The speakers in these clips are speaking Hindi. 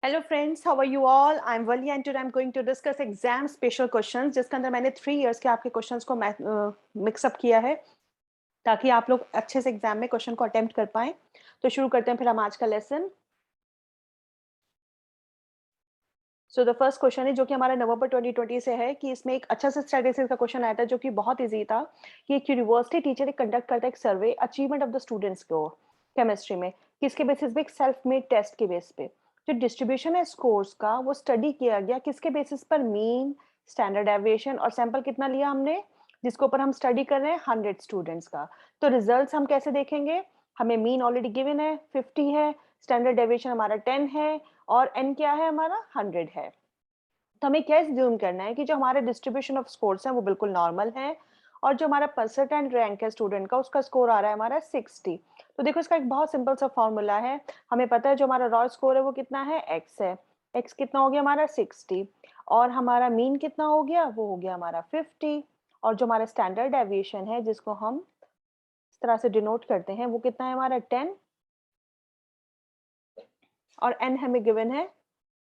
Hello friends, how are you all? I am Wali and today I am going to discuss exam special questions, जिसके अंदर मैंने 3 इयर्स के आपके क्वेश्चंस को मिक्सअप किया है ताकि आप लोग अच्छे से एग्जाम में क्वेश्चन को अटेम्प्ट कर पाएं। तो शुरू करते हैं फिर हम आज का lesson. So the first question है जो कि हमारा नवंबर 2020 से है, कि इसमें एक अच्छा सा स्टैटिस्टिक्स का क्वेश्चन आया था जो कि बहुत इजी था कि एक यूनिवर्सिटी टीचर कंडक्ट करता है एक सर्वे अचीवमेंट ऑफ द स्टूडेंट्स को केमिस्ट्री में, किसके बेसिस पे? एक सेल्फ मेड टेस्ट के बेस पे। जो डिस्ट्रीब्यूशन है स्कोर्स का वो स्टडी किया गया किसके बेसिस पर? मीन, स्टैंडर्ड डेविएशन और सैंपल कितना लिया हमने, जिसके ऊपर हम स्टडी कर रहे हैं 100 स्टूडेंट्स का। तो रिजल्ट्स हम कैसे देखेंगे? हमें मीन ऑलरेडी गिवन है 50 है, स्टैंडर्ड डेविएशन हमारा 10 है और एन क्या है हमारा 100 है। तो हमें क्या ज़ूम करना है कि जो हमारे डिस्ट्रीब्यूशन ऑफ स्कोर्स हैं वो बिल्कुल नॉर्मल हैं और जो हमारा परसेंटेज रैंक है स्टूडेंट का उसका स्कोर आ रहा है हमारा 60। तो देखो इसका एक बहुत सिंपल सा फॉर्मूला है। हमें पता है जो हमारा रॉ स्कोर है वो कितना है? एक्स है। एक्स कितना हो गया हमारा? 60। और हमारा मीन कितना हो गया? वो हो गया हमारा 50। और जो हमारा स्टैंडर्ड डेविएशन है जिसको हम इस तरह से डिनोट करते हैं वो कितना है हमारा? 10। और एन हमें गिवन है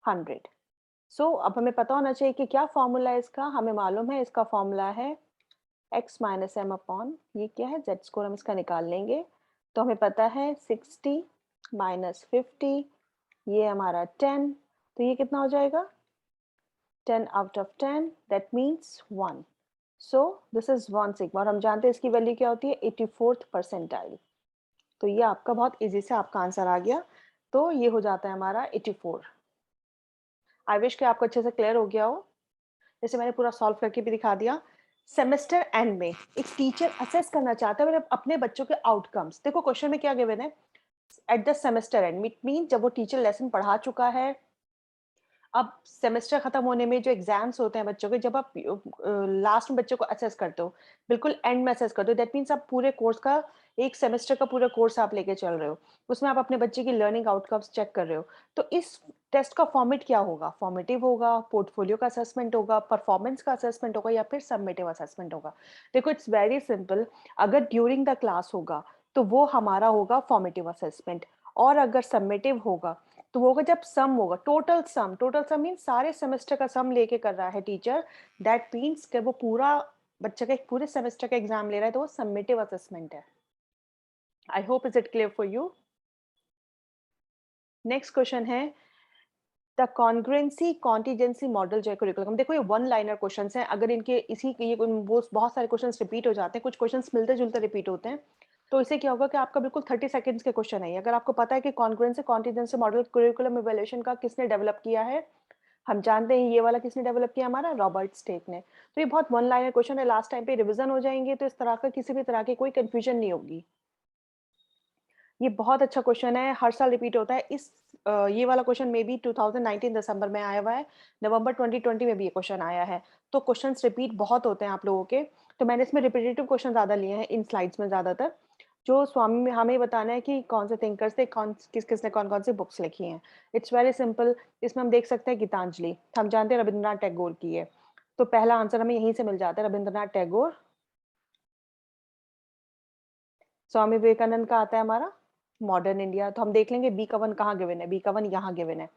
100। अब हमें पता होना चाहिए कि क्या फॉर्मूला है इसका। हमें मालूम है इसका फॉर्मूला है x माइनस एम अपॉन ये क्या है? जेड स्कोर हम इसका निकाल लेंगे। तो हमें पता है 60 माइनस 50, ये हमारा 10। तो ये कितना हो जाएगा? 10 out of 10, that means 1। So this is 1 sigma और हम जानते हैं इसकी वैल्यू क्या होती है? 84th percentile. तो ये आपका बहुत इजी से आपका आंसर आ गया। तो ये हो जाता है हमारा 84। आई विश कि आपको अच्छे से क्लियर हो गया हो। जैसे मैंने पूरा सॉल्व करके भी दिखा दिया। सेमेस्टर एंड में एक टीचर असेस करना चाहता है अपने बच्चों के आउटकम्स। देखो क्वेश्चन में क्या गिवन है? At the semester and it mean जब वो टीचर लेसन पढ़ा चुका है, अब सेमेस्टर खत्म होने में जो एग्जाम्स होते हैं बच्चों के, जब आप लास्ट में बच्चों को असेस करते हो, बिल्कुल एंड में असेस करते हो, दैट मीन्स आप पूरे कोर्स का एक सेमेस्टर का पूरा कोर्स आप लेके चल रहे हो, उसमें आप अपने बच्चे की लर्निंग आउटकम्स चेक कर रहे हो। तो इस टेस्ट का फॉर्मेट क्या होगा? फॉर्मेटिव होगा, पोर्टफोलियो का असेसमेंट होगा, परफॉर्मेंस का असेसमेंट होगा या फिर सबमिटिव असेसमेंट होगा? देखो इट्स वेरी सिंपल। अगर ड्यूरिंग द क्लास होगा तो वो हमारा होगा फॉर्मेटिव असेसमेंट, और अगर सबमिटिव होगा तो वो होगा जब सम होगा, total sum. Total sum mean सारे सेमेस्टर का सम लेके कर रहा है टीचर, दैट मीन्स कि वो पूरा बच्चे का एक पूरे सेमेस्टर का एग्जाम ले रहा है, तो वो सबमिटिव असेसमेंट है। I hope is it clear for you. Next question है द कॉन्ग्रुएंसी कॉन्टिजेंसी मॉडल जो है करिकुलम। देखो ये वन लाइनर क्वेश्चंस हैं। अगर इनके इसी ये वो बहुत सारे क्वेश्चंस रिपीट हो जाते हैं, कुछ क्वेश्चंस मिलते जुलते रिपीट होते हैं, तो इससे क्या होगा कि आपका बिल्कुल 30 सेकंड्स के क्वेश्चन है। अगर आपको पता है कि congruency contingency model curriculum evaluation का किसने डेवलप किया है, हम जानते हैं ये वाला किसने डेवलप किया? हमारा रॉबर्ट स्टेक ने। तो ये बहुत वन लाइनर क्वेश्चन है, लास्ट टाइम पे रिवीजन हो जाएंगे, तो इस तरह का किसी भी तरह की कोई कंफ्यूजन नहीं होगी। ये बहुत अच्छा क्वेश्चन है, हर साल रिपीट होता है। ये वाला क्वेश्चन मे बी 2019 दिसंबर में आया हुआ है, नवंबर 2020 में भी ये क्वेश्चन आया है। तो क्वेश्चंस रिपीट बहुत होते हैं आप लोगों के, तो मैंने इसमें रिपीटेटिव क्वेश्चन ज्यादा लिए हैं इन स्लाइड्स में ज्यादातर। जो स्वामी में हमें बताना है कि कौन से थिंकर्स थे, कौन किस किसने कौन कौन सी बुक्स लिखी हैं। It's very simple. इसमें हम देख सकते हैं गीतांजलि, हम जानते हैं रविंद्रनाथ टैगोर की है, तो पहला आंसर हमें यहीं से मिल जाता है, रविंद्रनाथ टैगोर। स्वामी विवेकानंद का आता है हमारा मॉडर्न इंडिया। तो हम देख लेंगे बी का वन कहाँ गिवन है, बी का वन यहाँ गिवन है।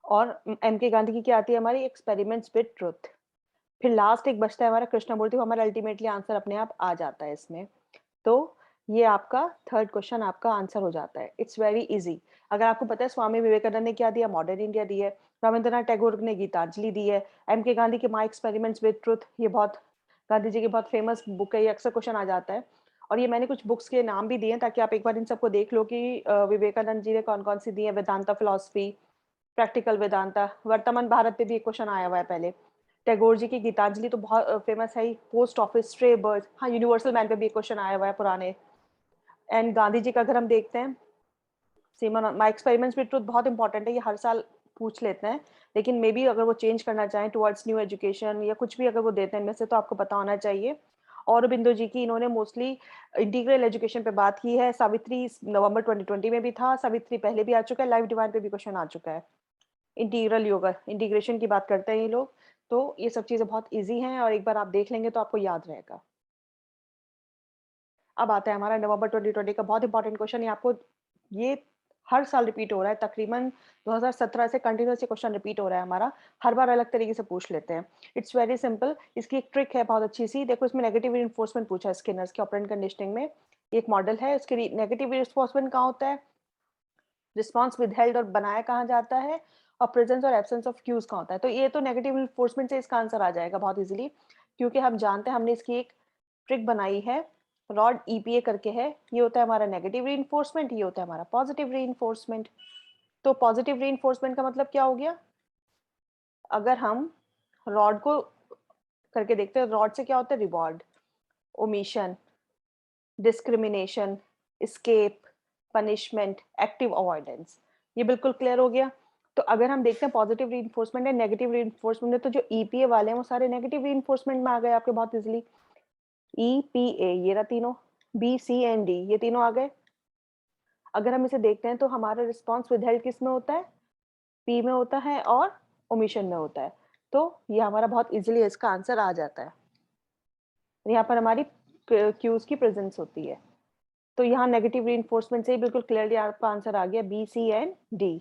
और एम के गांधी की क्या आती है हमारी? Experiments with truth. फिर लास्ट एक बचता है हमारा कृष्णमूर्ति, हमारा अल्टीमेटली आंसर अपने आप आ जाता है इसमें। तो ये आपका थर्ड क्वेश्चन आपका आंसर हो जाता है। It's very easy. अगर आपको पता है स्वामी विवेकानंद ने क्या दिया, मॉडर्न इंडिया दी है, रविंद्रनाथ टैगोर ने गीतांजलि दी है, एम के गांधी की माई एक्सपेरिमेंट्स विद ट्रुथ, ये बहुत गांधी जी की बहुत फेमस बुक है, ये अक्सर क्वेश्चन आ जाता है। और ये मैंने कुछ बुक्स के नाम भी दिए हैं ताकि आप एक बार इन सबको देख लो कि विवेकानंद जी ने कौन कौन सी दी है। वेदांता फिलोसफी, प्रैक्टिकल वेदांता, वर्तमान भारत पे भी एक क्वेश्चन आया हुआ है पहले। टैगोर जी की गीतांजलि तो बहुत फेमस है ही, पोस्ट ऑफिस, स्ट्रे बर्ड, हाँ यूनिवर्सल मैन पे भी एक क्वेश्चन आया हुआ है पुराने। एंड गांधी जी का अगर हम देखते हैं, semen my experiments with truth बहुत इंपॉर्टेंट है, ये हर साल पूछ लेते हैं, लेकिन मे बी अगर वो चेंज करना चाहें टुवर्ड्स न्यू एजुकेशन या कुछ भी अगर वो देते हैं इनमें से, तो आपको पता होना चाहिए। औरबिंदो जी की, इन्होंने मोस्टली इंटीग्रल एजुकेशन पे बात की है। सावित्री नवंबर 2020 में भी था, सावित्री पहले भी आ चुका है, लाइफ डिवाइन पे भी क्वेश्चन आ चुका है। इंटीग्रल योगा, इंटीग्रेशन की बात करते हैं ये लोग। तो ये सब चीजें बहुत ईजी हैं और एक बार आप देख लेंगे तो आपको याद रहेगा। अब आता है हमारा नवंबर 2020 का बहुत इंपॉर्टेंट क्वेश्चन। ये आपको ये हर साल रिपीट हो रहा है, तकरीबन 2017 से कंटिन्यूअसली क्वेश्चन रिपीट हो रहा है हमारा, हर बार अलग तरीके से पूछ लेते हैं। इट्स वेरी सिंपल, इसकी एक ट्रिक है बहुत अच्छी सी, देखो इसमें नेगेटिव रीइंफोर्समेंट पूछा है स्किनर्स के ऑपरेंट कंडीशनिंग में, एक मॉडल है, उसके नेगेटिव रीइंफोर्समेंट कहाँ होता है, रिस्पॉन्स विदहेल्ड और बनाया कहाँ जाता है, और प्रेजेंस और एब्सेंस ऑफ क्यूज कहाँ होता है। तो ये तो नेगेटिव रीइंफोर्समेंट से इसका आंसर आ जाएगा बहुत इजीली, क्योंकि हम जानते हैं, हमने इसकी एक ट्रिक बनाई है, रॉड ईपीए करके है, ये होता है हमारा नेगेटिव रीइंफोर्समेंट, ये होता है हमारा पॉजिटिव रीइंफोर्समेंट। तो पॉजिटिव रीइंफोर्समेंट का मतलब क्या हो गया, अगर हम रॉड को करके देखते हैं, रॉड से क्या होता है, reward, omission, discrimination, escape, punishment, active avoidance, ये बिल्कुल क्लियर हो गया। तो अगर हम देखते हैं पॉजिटिव रीइंफोर्समेंट है, नेगेटिव रीइंफोर्समेंट है, तो जो ईपीए वाले हैं वो सारे नेगेटिव रीइंफोर्समेंट में आ गए आपके बहुत इजीली। ईपीए ये रहा तीनों, बी सी एंड डी ये तीनों आ गए। अगर हम इसे देखते हैं तो हमारा रिस्पॉन्स विदहेल्ड किस में होता है, पी में होता है और ओमिशन में होता है। तो ये हमारा बहुत इजीली इसका आंसर आ जाता है, यहाँ पर हमारी क्यूज की प्रेजेंस होती है। तो यहाँ नेगेटिव रीइंफोर्समेंट से ही बिल्कुल क्लियरली आपका आंसर आ गया, B C and D.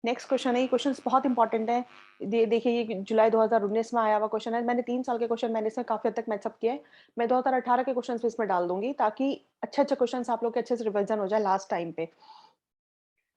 Next question है, ये क्वेश्चन बहुत इंपॉर्टेंट है, देखिए ये जुलाई 2019 में आया हुआ क्वेश्चन है, मैंने 3 साल के क्वेश्चन मैंने इसमें काफी हद तक मैचअप किया है, मैं 2018 के क्वेश्चन इसमें डाल दूंगी ताकि अच्छे अच्छे क्वेश्चन आप लोग के अच्छे से रिविजन हो जाए लास्ट टाइम पे।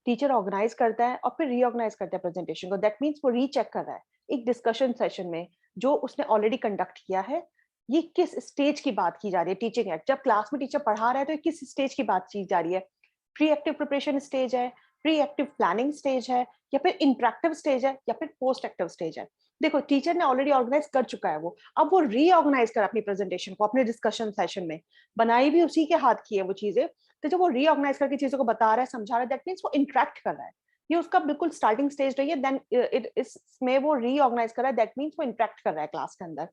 टीचर ऑर्गेनाइज करता है और फिर रीऑर्गेनाइज करता है प्रेजेंटेशन को, दैट मीन्स वो रीचेक कर रहा है एक डिस्कशन सेशन में जो उसने ऑलरेडी कंडक्ट किया है, ये किस स्टेज की बात की जा रही है, टीचिंग एक्ट जब क्लास में टीचर पढ़ा रहा है तो ये किस स्टेज की बात की जा रही है, प्री एक्टिव प्रिपरेशन स्टेज है, प्री एक्टिव प्लानिंग स्टेज है, या फिर इंटरेक्टिव स्टेज है, या फिर पोस्ट एक्टिव स्टेज है। देखो टीचर ने ऑलरेडी ऑर्गेनाइज कर चुका है वो, अब वो रीऑर्गेनाइज कर अपनी प्रेजेंटेशन को अपने डिस्कशन सेशन में, बनाई भी उसी के हाथ की है वो चीजें, तो जब वो रीऑर्गेनाइज करके चीजों को बता रहा है, समझा रहा है, दैट मीन्स वो इंटरेक्ट कर रहा है, ये उसका बिल्कुल स्टार्टिंग स्टेज रही है, देन इट इसमें वो रीऑर्गेनाइज कर रहा है, दैट मीन्स वो इंटरेक्ट कर रहा है क्लास के अंदर,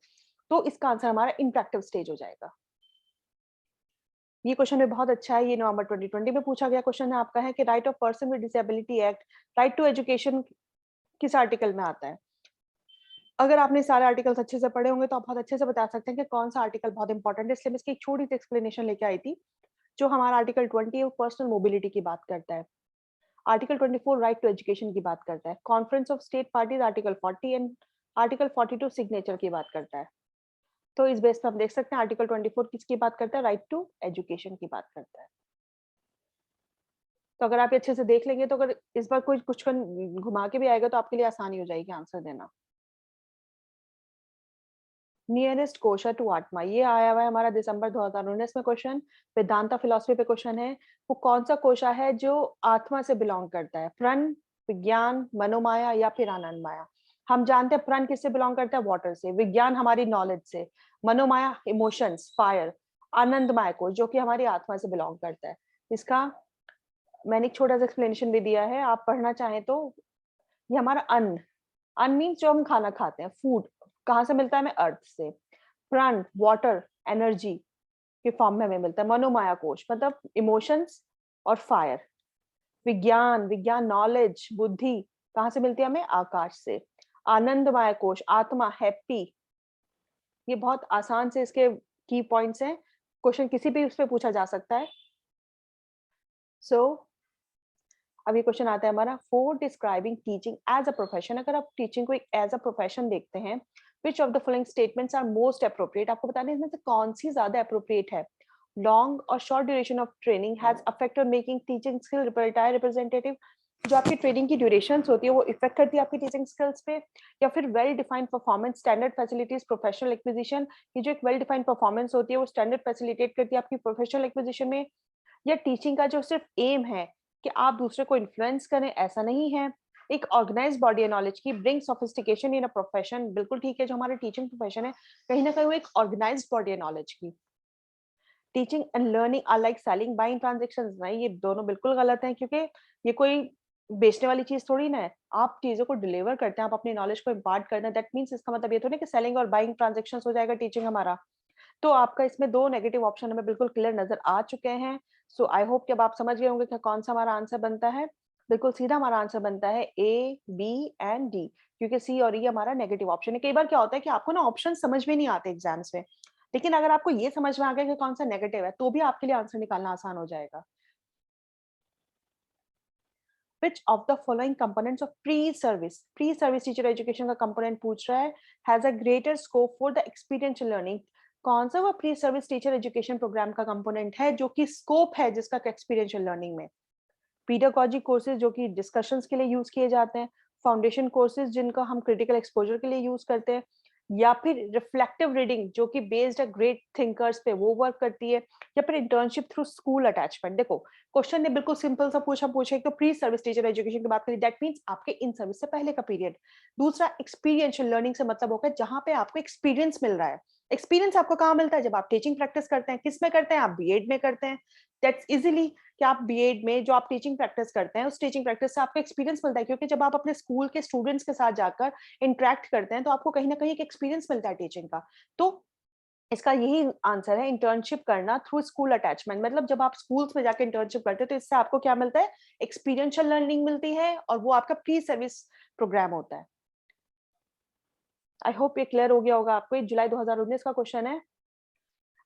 तो इसका आंसर हमारा इंटरेक्टिव स्टेज हो जाएगा। ये क्वेश्चन भी बहुत अच्छा है, ये नवंबर 2020 में पूछा गया क्वेश्चन है आपका, है कि right of person with disability act, right to education किस आर्टिकल में आता है। अगर आपने सारे आर्टिकल्स अच्छे से पढ़े होंगे तो आप बहुत अच्छे से बता सकते हैं कि कौन सा आर्टिकल बहुत इंपॉर्टेंट है, इसलिए मैं इसकी एक छोटी सी एक्सप्लेनेशन लेके आई थी। जो हमारा आर्टिकल 20 पर्सनल मोबिलिटी की बात करता है, आर्टिकल 24 राइट टू एजुकेशन की बात करता है, conference of state parties article 40 and article 42 signature की बात करता है। तो इस बेस पे हम देख सकते हैं आर्टिकल 24 किसकी बात करता है, राइट टू एजुकेशन की बात करता है। तो अगर आप ये अच्छे से देख लेंगे तो अगर इस बार कोई कुछ घुमा के भी आएगा तो आपके लिए आसानी हो जाएगी आंसर देना। नियरेस्ट कोशा टू आत्मा, ये आया हुआ है हमारा दिसंबर 2019 में क्वेश्चन, वेदांता फिलॉसफी पे क्वेश्चन है, वो कौन सा कोशा है जो आत्मा से बिलोंग करता है, प्रण, विज्ञान, मनोमाया या फिर आनंद माया। हम जानते हैं प्रण किससे बिलोंग करता है, वाटर से, विज्ञान हमारी नॉलेज से, मनोमाया इमोशंस फायर, आनंद माया को जो कि हमारी आत्मा से बिलोंग करता है। इसका मैंने एक छोटा सा एक्सप्लेनेशन भी दिया है, आप पढ़ना चाहें तो। ये हमारा अन्न, अन्न मीन्स जो हम खाना खाते हैं, फूड कहाँ से मिलता है हमें, अर्थ से। प्राण वाटर एनर्जी के फॉर्म में हमें मिलता है। मनोमाया कोश मतलब इमोशंस और फायर। विज्ञान, विज्ञान नॉलेज बुद्धि कहाँ से मिलती है हमें, आकाश से। आनंदमय कोश आत्मा हैप्पी, ये बहुत आसान से इसके की पॉइंट्स हैं, क्वेश्चन किसी भी उस पे पूछा जा सकता है। सो अब ये क्वेश्चन आता है हमारा, for describing teaching as a profession, अगर आप टीचिंग को एक एज अ प्रोफेशन देखते हैं, which of the following statements are most appropriate, आपको बताना है इसमें से कौन सी ज्यादा अप्रोप्रिएट है। लॉन्ग और short duration of training has affect on making teaching skill representative, जो आपकी ट्रेनिंग की ड्यूरेशन होती है वो इफेक्ट करती है आपकी टीचिंग स्किल्स पे, या फिर well defined performance, standard facilities, professional acquisition, ये जो एक वेल डिफाइंड परफॉर्मेंस होती है वो स्टैंडर्ड फैसिलिटेट करती है आपकी प्रोफेशनल एक्विजिशन में, या टीचिंग का जो सिर्फ एम है कि आप दूसरे को इन्फ्लुएंस करें, ऐसा नहीं है। एक ऑर्गेनाइज बॉडी नॉलेज की bring sophistication in a profession, बिल्कुल ठीक है, जो हमारा टीचिंग प्रोफेशन है कहीं ना कहीं वो एक ऑर्गेनाइज बॉडी नॉलेज की। Teaching and learning are like selling buying transaction, नहीं ये दोनों बिल्कुल गलत है, क्योंकि ये कोई बेचने वाली चीज थोड़ी ना है, आप चीजों को डिलीवर करते हैं, आप अपनी नॉलेज को इम्पार्ट करते हैं, दैट मीन्स इसका मतलब ये तो नहीं कि सेलिंग और बाइंग ट्रांजेक्शन हो जाएगा टीचिंग हमारा। तो आपका इसमें 2 नेगेटिव ऑप्शन हमें बिल्कुल क्लियर नज़र आ चुके हैं। सो आई होप कि अब आप समझ गए होंगे कि कौन सा हमारा आंसर बनता है। बिल्कुल सीधा हमारा आंसर बनता है ए, बी एंड डी, क्योंकि सी और ई हमारा नेगेटिव ऑप्शन है। कई बार क्या होता है कि आपको ना ऑप्शन समझ में नहीं आते एग्जाम्स में। लेकिन अगर आपको ये समझ में आ गया कि कौन सा नेगेटिव है, तो भी आपके लिए आंसर निकालना आसान हो जाएगा। Which of the following components of pre-service teacher education का component पूछ रहा है, has a greater scope for the experiential learning? कौन सा वो pre service teacher education program का कंपोनेंट है जो कि स्कोप है जिसका एक्सपीरियंशियल लर्निंग में? पीडागॉजी कोर्सेज जो कि डिस्कशंस के लिए यूज किए जाते हैं, फाउंडेशन कोर्सेज जिनका हम क्रिटिकल एक्सपोजर के लिए यूज करते हैं, या फिर रिफ्लेक्टिव रीडिंग जो कि बेस्ड है ग्रेट थिंकर्स पे वो वर्क करती है, या फिर इंटर्नशिप थ्रू स्कूल अटैचमेंट। देखो क्वेश्चन ने बिल्कुल सिंपल सा पूछा एक तो प्री सर्विस टीचर एजुकेशन की बात करी, दैट मींस आपके इन सर्विस से पहले का पीरियड। दूसरा एक्सपीरियंशियल लर्निंग से मतलब होगा जहां पे आपको एक्सपीरियंस मिल रहा है। एक्सपीरियंस आपको कहाँ मिलता है? जब आप टीचिंग प्रैक्टिस करते हैं। किस में करते हैं? आप बीएड में करते हैं। दैट्स इजीली कि आप बीएड में जो आप टीचिंग प्रैक्टिस करते हैं उस टीचिंग प्रैक्टिस से आपको एक्सपीरियंस मिलता है, क्योंकि जब आप अपने स्कूल के स्टूडेंट्स के साथ जाकर इंटरेक्ट करते हैं तो आपको कहीं ना कहीं एक एक्सपीरियंस मिलता है टीचिंग का। तो इसका यही आंसर है, इंटर्नशिप करना थ्रू स्कूल अटैचमेंट। मतलब जब आप स्कूल्स में जाकर इंटर्नशिप करते हैं तो इससे आपको क्या मिलता है? एक्सपीरियंशियल लर्निंग मिलती है, और वो आपका प्री सर्विस प्रोग्राम होता है। आई होप ये क्लियर हो गया होगा आपको। ये जुलाई 2019 का क्वेश्चन है।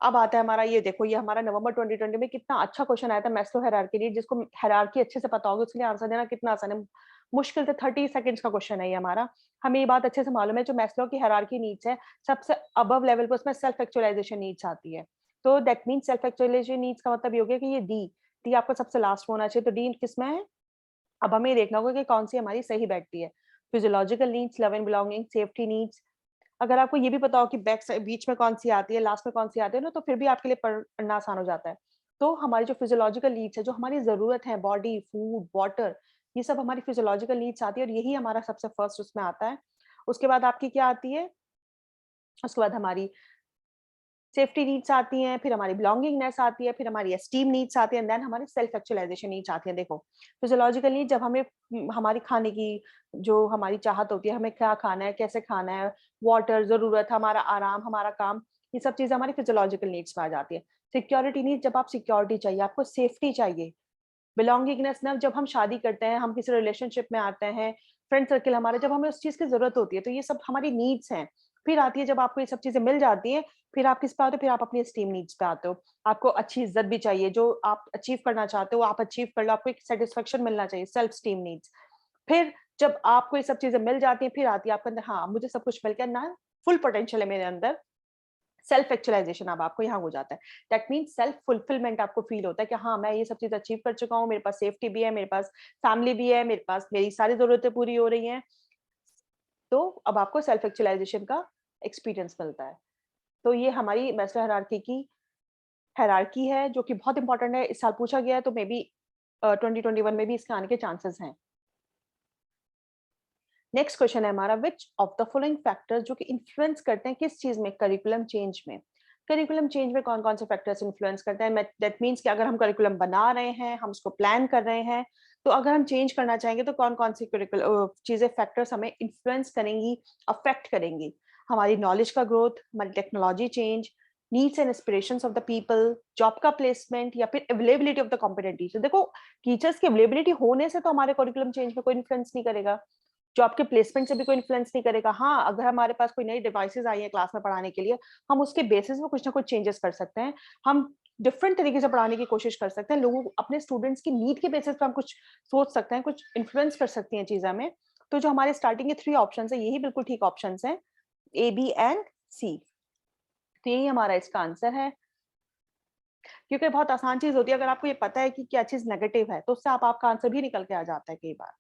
अब आता है हमारा, ये देखो ये हमारा नवंबर 2020 में कितना अच्छा क्वेश्चन आया था, मैस्लो हायरार्की नीड। जिसको हायरार्की अच्छे से पता होगा उसके लिए आंसर देना कितना आसान है। मुश्किल से 30 सेकंड्स का क्वेश्चन है ये हमारा। हमें ये बात अच्छे से मालूम है, जो मैस्लो की हायरार्की नीड्स है सबसे अबव लेवल पे उसमें सेल्फ एक्चुअलाइजेशन नीड्स आती है। तो that means self actualization needs का मतलब ये हो गया कि ये डी आपको सबसे लास्ट होना चाहिए। तो डी किसमें है? अब हमें ये देखना होगा कि कौन सी हमारी सही बैठती है। Physiological needs, love and belonging, safety needs. अगर आपको ये भी पता हो कि बैक साइड बीच में कौन सी आती है, लास्ट में कौन सी आती है ना, तो फिर भी आपके लिए पढ़ना आसान हो जाता है। तो हमारी जो फिजियोलॉजिकल नीड्स है, जो हमारी जरूरत है, बॉडी, फूड, वाटर, ये सब हमारी फिजियोलॉजिकल नीड्स आती है, और यही हमारा सबसे फर्स्ट उसमें आता है। उसके बाद आपकी क्या आती है? उसके बाद हमारी सेफ्टी नीड्स आती हैं, फिर हमारी बिलोंगिंगनेस आती है, फिर हमारी एस्टीम नीड्स आती है, एंड देन हमारी सेल्फ एक्चुअलाइजेशन नीड्स आती है। देखो फिजियोलॉजिकल नीड जब हमें हमारी खाने की जो हमारी चाहत होती है, हमें क्या खाना है, कैसे खाना है, वाटर जरूरत, हमारा आराम, हमारा काम, ये सब चीजें हमारी फिजियोलॉजिकल नीड्स में आ जाती है। सिक्योरिटी नीड, जब आप सिक्योरिटी चाहिए, आपको सेफ्टी चाहिए। बिलोंगिंगनेस ना, जब हम शादी करते हैं, हम किसी रिलेशनशिप में आते हैं, फ्रेंड सर्किल हमारे, जब हमें उस चीज की जरूरत होती है, तो ये सब हमारी नीड्स हैं। फिर आती है जब आपको ये सब चीजें मिल जाती हैं, फिर आप किस पे आते हो? फिर आप अपनी स्टीम नीड्स पे आते हो। आपको अच्छी इज्जत भी चाहिए, जो आप अचीव करना चाहते हो आप अचीव कर लो, आपको एक सेटिस्फेक्शन मिलना चाहिए, सेल्फ स्टीम नीड्स। फिर जब आपको ये सब चीजें मिल जाती हैं, फिर आती है आपके अंदर, हाँ मुझे सब कुछ मिल गया ना, फुल पोटेंशियल है मेरे अंदर, सेल्फ एक्चुअलाइजेशन अब आपको यहाँ हो जाता है। दैट मीन्स सेल्फ फुलफिलमेंट आपको फील होता है कि हाँ मैं ये सब चीज अचीव कर चुका हूँ, मेरे पास सेफ्टी भी है, मेरे पास फैमिली भी है, मेरे पास मेरी सारी जरूरतें पूरी हो रही हैं। तो अब आपको सेल्फ एक्चुअलाइजेशन का एक्सपीरियंस मिलता है। तो ये हमारी मैस्लो हायरार्की की हायरार्की है, जो कि बहुत इंपॉर्टेंट है, इस साल पूछा गया है, तो मे बी 2021 में भी इसके आने के चांसेस हैं। नेक्स्ट क्वेश्चन है हमारा, विच ऑफ द फॉलोइंग फैक्टर्स, जो कि इन्फ्लुएंस करते हैं किस चीज में? करिकुलम चेंज में। करिकुलम चेंज में कौन कौन से फैक्टर्स इन्फ्लुएंस करते हैं? दैट मीन्स कि अगर हम करिकुलम बना रहे हैं, हम उसको प्लान कर रहे हैं, तो अगर हम चेंज करना चाहेंगे तो कौन कौन सी चीजें, फैक्टर्स हमें इन्फ्लुएंस करेंगी, अफेक्ट करेंगी? हमारी नॉलेज का ग्रोथ, हमारी technology change, needs and aspirations of the people, job का प्लेसमेंट, या फिर availability of the competent teacher. देखो टीचर्स की अवेलेबिलिटी होने से तो हमारे करिकुलम चेंज में कोई इन्फ्लुएंस नहीं करेगा, जॉब के प्लेसमेंट से भी कोई इन्फ्लुएंस नहीं करेगा। हाँ, अगर हमारे पास कोई नई डिवाइसेस आई है क्लास में पढ़ाने के लिए, हम उसके बेसिस में कुछ ना कुछ चेंजेस कर सकते हैं। हम डिफरेंट तरीके से पढ़ाने की कोशिश कर सकते हैं, लोगों को अपने स्टूडेंट्स की नीड के बेसिस पे हम कुछ सोच सकते हैं, कुछ इन्फ्लुएंस कर सकती हैं चीजें में। तो जो हमारे स्टार्टिंग के 3 ऑप्शंस है, यही बिल्कुल ठीक ऑप्शंस हैं, ए, बी एंड सी। तो यही हमारा इसका आंसर है। क्योंकि बहुत आसान चीज होती है, अगर आपको ये पता है कि क्या चीज नेगेटिव है, तो उससे आपका आंसर भी निकल के आ जाता है कई बार।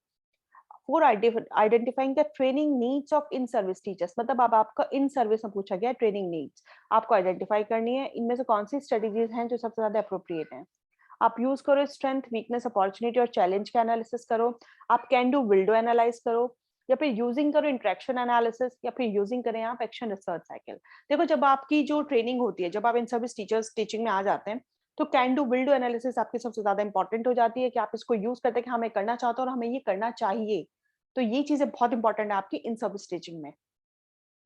For identifying the training needs of in service teachers, मतलब अब आपका इन सर्विस में पूछा गया ट्रेनिंग नीड्स, आपको आइडेंटिफाई करनी है, इनमें से कौन सी स्ट्रेटेजीज हैं जो सबसे ज्यादा अप्रोप्रिएट हैं। आप यूज करो स्ट्रेंथ, वीकनेस, अपॉर्चुनिटी और चैलेंज का एनालिसिस करो, आप can do will do analyse करो, या फिर यूजिंग करो इंटरेक्शन एनालिसिस, या फिर यूजिंग करें आप एक्शन रिसर्च साइकिल। देखो जब आपकी जो ट्रेनिंग होती है, जब आप इन सर्विस टीचर्स टीचिंग में आ जाते हैं, तो can do will do analysis आपकी सबसे ज्यादा इंपॉर्टेंट हो जाती है, कि आप इसको यूज करते हैं कि हमें करना चाहते हो और हमें ये करना चाहिए। तो ये चीजें बहुत इंपॉर्टेंट है आपकी इन सर्विस टीचिंग में,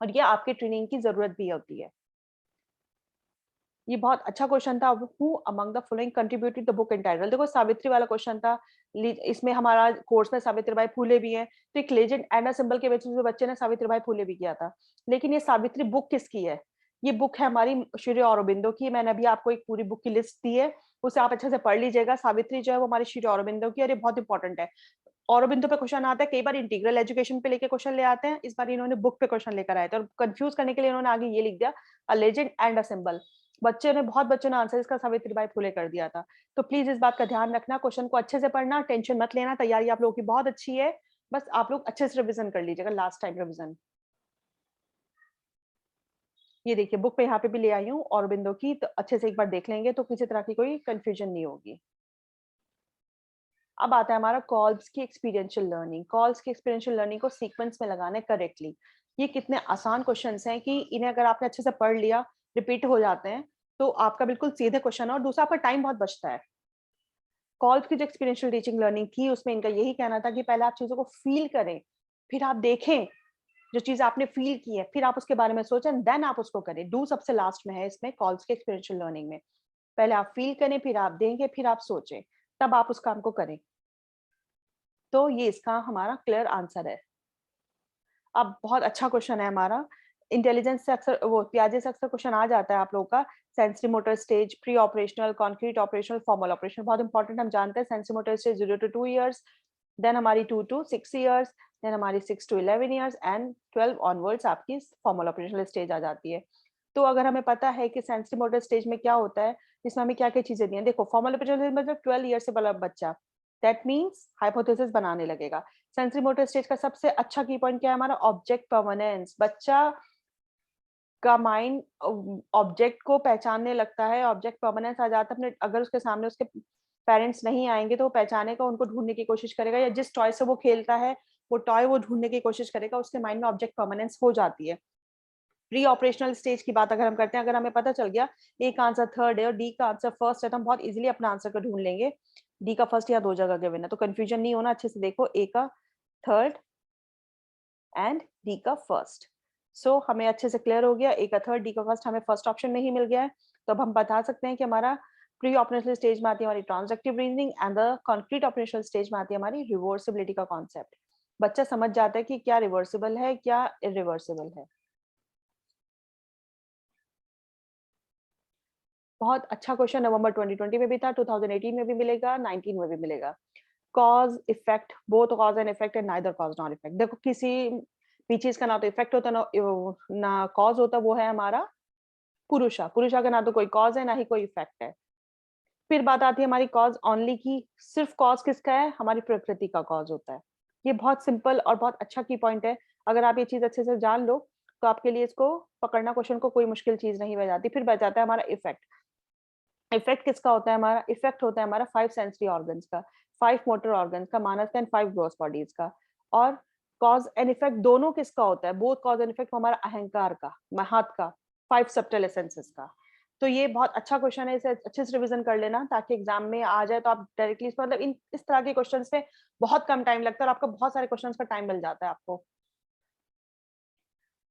और ये आपकी ट्रेनिंग की जरूरत भी होती है। ये बहुत अच्छा क्वेश्चन था। Who among the following contributed the book entitled. देखो सावित्री वाला क्वेश्चन था, इसमें हमारा कोर्स में सावित्रीबाई फूले भी है, तो एक लेजेंड एंड अ सिंबल के बेसिस पे बच्चे ने सावित्रीबाई फूले भी किया था। लेकिन ये सावित्री बुक किसकी है? ये बुक है हमारी श्री अरबिंदो की, मैंने अभी आपको एक पूरी बुक की लिस्ट दी है, उसे आप अच्छे से पढ़ लीजिएगा। सावित्री जो है वो हमारी श्री अरबिंदो की, और ये बहुत इंपॉर्टेंट है। औरबिंदो पे क्वेश्चन आता है, कई बार इंटीग्रल एजुकेशन पे लेके क्वेश्चन ले आते हैं, इस बार इन्होंने बुक पे क्वेश्चन लेकर आए थे, और कंफ्यूज करने के लिए इन्होंने आगे ये लिख दिया, a legend and a symbol. बहुत बच्चों ने आंसर इसका सावित्रीबाई फुले कर दिया था। तो प्लीज इस बात का ध्यान रखना, क्वेश्चन को अच्छे से पढ़ना, टेंशन मत लेना, तैयारी आप लोगों की बहुत अच्छी है, बस आप लोग अच्छे से रिविजन कर लीजिएगा, लास्ट टाइम रिविजन। ये देखिए बुक पे यहाँ पे भी ले आई हूँ औरबिंदो की, तो अच्छे से एक बार देख लेंगे तो किसी तरह की कोई कंफ्यूजन नहीं होगी। अब आता है हमारा कॉल्स की एक्सपीरियंशियल लर्निंग। कॉल्स की एक्सपीरियंशियल लर्निंग को सीक्वेंस में लगाना है करेक्टली। ये कितने आसान क्वेश्चंस हैं कि इन्हें अगर आपने अच्छे से पढ़ लिया, रिपीट हो जाते हैं, तो आपका बिल्कुल सीधे क्वेश्चन है, और दूसरा आपका टाइम बहुत बचता है। कॉल्स की जो एक्सपीरियंशियल टीचिंग लर्निंग थी, उसमें इनका यही कहना था कि पहले आप चीजों को फील करें, फिर आप देखें जो चीज आपने फील की है, फिर आप उसके बारे में सोचें, देन आप उसको करें। डू सबसे लास्ट में है इसमें कॉल्स के एक्सपीरियंशियल लर्निंग में। पहले आप फील करें, फिर आप देंगे, फिर आप सोचें, तब आप उस काम को करें। तो ये इसका हमारा क्लियर आंसर है। अब बहुत अच्छा क्वेश्चन है हमारा। इंटेलिजेंस से अक्सर वो पियाजे से अक्सर क्वेश्चन आ जाता है आप लोगों का। Sensory motor stage, pre operational, concrete operational, formal operation बहुत इंपॉर्टेंट, हम जानते हैं। Sensory motor stage 0 to 2 years, then हमारी 2 to 6 इयर्स, देन हमारी 6 to 11 इयर्स, एंड 12 ऑनवर्ड्स आपकी फॉर्मल ऑपरेशनल स्टेज आ जाती है। तो अगर हमें पता है कि सेंसरी मोटर स्टेज में क्या होता है, इसमें हमें क्या क्या चीजें दी हैं, देखो फॉर्मल ऑपरेशनल मतलब 12 ईयर से बड़ा बच्चा, दैट मीन्स हाइपोथेसिस बनाने लगेगा। सेंसरी मोटर स्टेज का सबसे अच्छा की पॉइंट क्या है हमारा, ऑब्जेक्ट परमानेंस। बच्चा का माइंड ऑब्जेक्ट को पहचानने लगता है, ऑब्जेक्ट परमानेंस आ जाता है अपने, अगर उसके सामने उसके पेरेंट्स नहीं आएंगे तो वो पहचानेगा, उनको ढूंढने की कोशिश करेगा, या जिस टॉय से वो खेलता है वो टॉय वो ढूंढने की कोशिश करेगा, उसके माइंड में ऑब्जेक्ट परमानेंस हो जाती है। प्री ऑपरेशनल स्टेज की बात अगर हम करते हैं, अगर हमें पता चल गया ए का आंसर थर्ड है और डी का आंसर फर्स्ट है, तो हम बहुत इजीली अपना आंसर को ढूंढ लेंगे। डी का फर्स्ट या दो जगह गिवन है, तो कंफ्यूजन नहीं होना, अच्छे से देखो, ए का थर्ड एंड डी का फर्स्ट। सो हमें अच्छे से क्लियर हो गया, ए का थर्ड, डी का फर्स्ट हमें फर्स्ट ऑप्शन में ही मिल गया है। तो अब हम बता सकते हैं कि हमारा प्री ऑपरेशनल स्टेज में आती है हमारी transductive reasoning, and the concrete operational stage में आती है हमारी रिवर्सिबिलिटी का कॉन्सेप्ट। बच्चा समझ जाता है कि क्या रिवर्सिबल है, क्या इरिवर्सिबल है। बहुत अच्छा क्वेश्चन नवंबर 2020 में भी था, 2018 में भी मिलेगा, 19 में भी मिलेगा। Cause effect, both cause and effect and neither cause not effect. देखो किसी भी चीज का ना तो इफेक्ट होता ना कॉज होता, वो है हमारा पुरुषा। पुरुषा का ना तो कोई कॉज है ना ही कोई इफेक्ट है। फिर बात आती है हमारी कॉज ओनली की, सिर्फ कॉज किसका है, हमारी प्रकृति का कॉज होता है। ये बहुत सिंपल और बहुत अच्छा की पॉइंट है। अगर आप ये चीज अच्छे से जान लो तो आपके लिए इसको पकड़ना क्वेश्चन को कोई मुश्किल चीज नहीं बच जाती। फिर बच जाता है हमारा इफेक्ट। इफेक्ट किसका होता है हमारा, इफेक्ट होता है हमारा 5 सेंसरी ऑर्गन्स का, 5 मोटर ऑर्गन्स का, मानस का, एंड 5 ग्रॉस बॉडीज का। और कॉज एंड इफेक्ट दोनों किसका होता है, बोथ कॉज एंड इफेक्ट हमारा अहंकार का, महत का, 5 सब्टल एसेंसेस का। तो ये बहुत अच्छा क्वेश्चन है, इसे अच्छे से रिवीजन कर लेना ताकि एग्जाम में आ जाए तो आप डायरेक्टली, मतलब इन इस तरह के क्वेश्चंस पे बहुत कम टाइम लगता है और आपको बहुत सारे क्वेश्चंस का टाइम मिल जाता है आपको।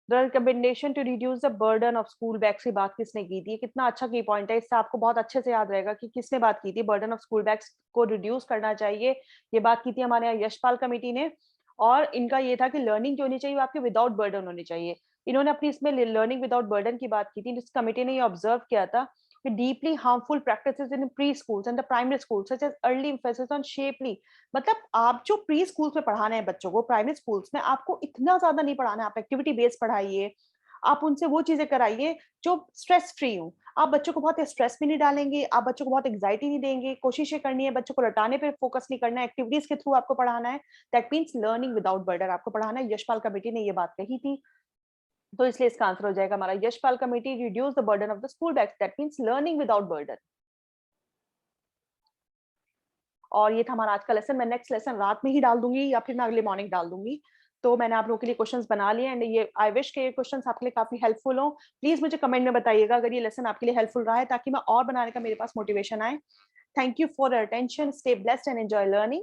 The recommendation to reduce the burden of school bags की बात किसने की थी, कितना अच्छा की पॉइंट है, इससे आपको बहुत अच्छे से याद रहेगा कि किसने बात की थी। बर्डन ऑफ स्कूल बैग्स को रिड्यूस करना चाहिए, ये बात की थी हमारे यहाँ यशपाल कमेटी ने। और इनका ये था कि लर्निंग जो होनी चाहिए वो आपके विदाउट बर्डन होनी चाहिए। इन्होंने अपनी इसमें लर्निंग विदाउट बर्डन की बात की थी। इस कमेटी ने ये ऑब्जर्व किया था कि deeply harmful practices in pre schools and the primary schools such as early emphasis on shapely. मतलब आप जो प्री स्कूल्स में पढ़ाने हैं बच्चों को, प्राइमरी स्कूल्स में आपको इतना ज्यादा नहीं पढ़ाना है, आप एक्टिविटी बेस्ड पढ़ाइए, आप उनसे वो चीजें कराइए जो स्ट्रेस फ्री हो। आप बच्चों को बहुत स्ट्रेस भी नहीं डालेंगे, आप बच्चों को बहुत एंग्जाइटी नहीं देंगे, कोशिश ये करनी है बच्चों को रटाने पे फोकस नहीं करना है, एक्टिविटीज के थ्रू आपको पढ़ाना है। That means learning without burden आपको पढ़ाना है। यशपाल कमेटी ने ये बात कही थी, तो इसलिए इसका आंसर हो जाएगा हमारा Yashpal committee reduce the burden of the school bags, that means learning without burden. और ये था हमारा आज का लेसन। मैं नेक्स्ट लेसन रात में ही डाल दूंगी या फिर मैं अगले मॉर्निंग डाल दूंगी। तो मैंने आप लोगों के लिए क्वेश्चंस बना लिए, एंड ये आई विश के ये क्वेश्चंस आपके लिए काफी हेल्पफुल हो। प्लीज मुझे कमेंट में बताइएगा अगर ये लेसन आपके लिए हेल्पफुल रहा है, ताकि मैं और बनाने का मेरे पास मोटिवेशन आए। Thank you for your attention, stay blessed and enjoy learning.